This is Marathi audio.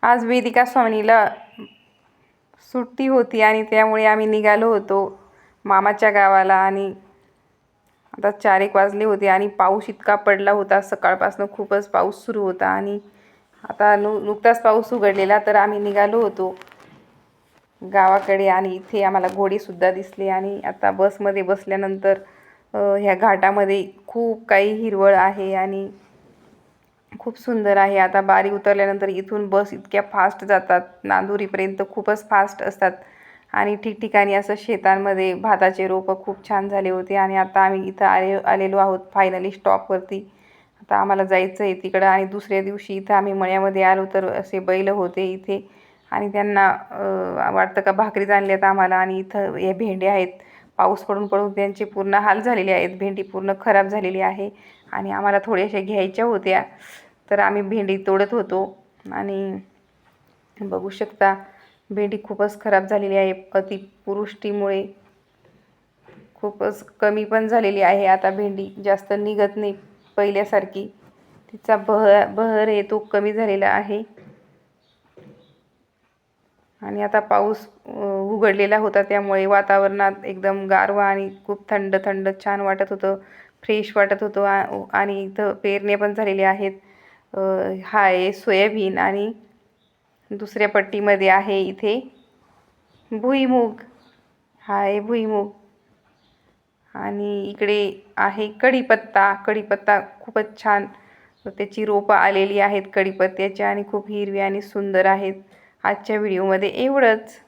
आज वेदिका स्वामिनीला सुट्टी होती आणि त्यामुळे आम्ही निघालो होतो मामाच्या गावाला। आणि आता 4:00 वाजले होते आणि पाऊस इतका पडला होता, सकाळपासून खूपच पाऊस सुरू होता आणि आता नुकताच पाऊस उघडलेला, तर आम्ही निघालो होतो गावाकडे। आणि इथे आम्हाला घोडेसुद्धा दिसले आणि आता बसमध्ये बसल्यानंतर ह्या घाटामध्ये खूप काही हिरवळ आहे आणि खूप सुंदर आहे। आता बारी उतरल्यानंतर इथून बस इतक्या फास्ट जातात, नांदुरीपर्यंत खूपच फास्ट असतात आणि ठिकठिकाणी असं शेतांमध्ये भाताचे रोपं खूप छान झाले होते। आणि आता आम्ही इथं आलेलो आहोत फायनली स्टॉपवरती। आता आम्हाला जायचं आहे तिकडं। आणि दुसऱ्या दिवशी इथं आम्ही मळ्यामध्ये आलो तर असे बैल होते इथे आणि त्यांना वाटतं का भाकरीच आणल्यात आम्हाला। आणि इथं हे भेंडे आहेत, पाऊस पडून पडून त्यांचे पूर्ण हाल झालेले आहेत, भेंडी पूर्ण खराब झालेली आहे आणि आम्हाला थोड्याशा घ्यायच्या होत्या, तर आम्ही भेंडी तोडत होतो। आणि बघू शकता भेंडी खूपच खराब झालेली आहे, अतिवृष्टीमुळे खूपच कमी पण झालेली आहे। आता भेंडी जास्त निघत नाही पहिल्यासारखी, तिचा बहर आहे तो कमी झालेला आहे। आणि आता पाऊस उघडलेला होता त्यामुळे वातावरणात एकदम गारवा आणि खूप थंड थंड छान वाटत होतं, फ्रेश वाटत होतं। आणि इथं पेरण्या पण झालेल्या आहेत। हा आहे सोयाबीन आणि दुसऱ्या पट्टीमध्ये आहे इथे भुईमूग, हा आहे भुईमूग। आणि इकडे आहे कढीपत्ता, कढीपत्ता खूपच छान त्याची रोपं आलेली आहेत कढीपत्त्याची आणि खूप हिरवी आणि सुंदर आहेत। आजच्या व्हिडिओमध्ये एवढंच।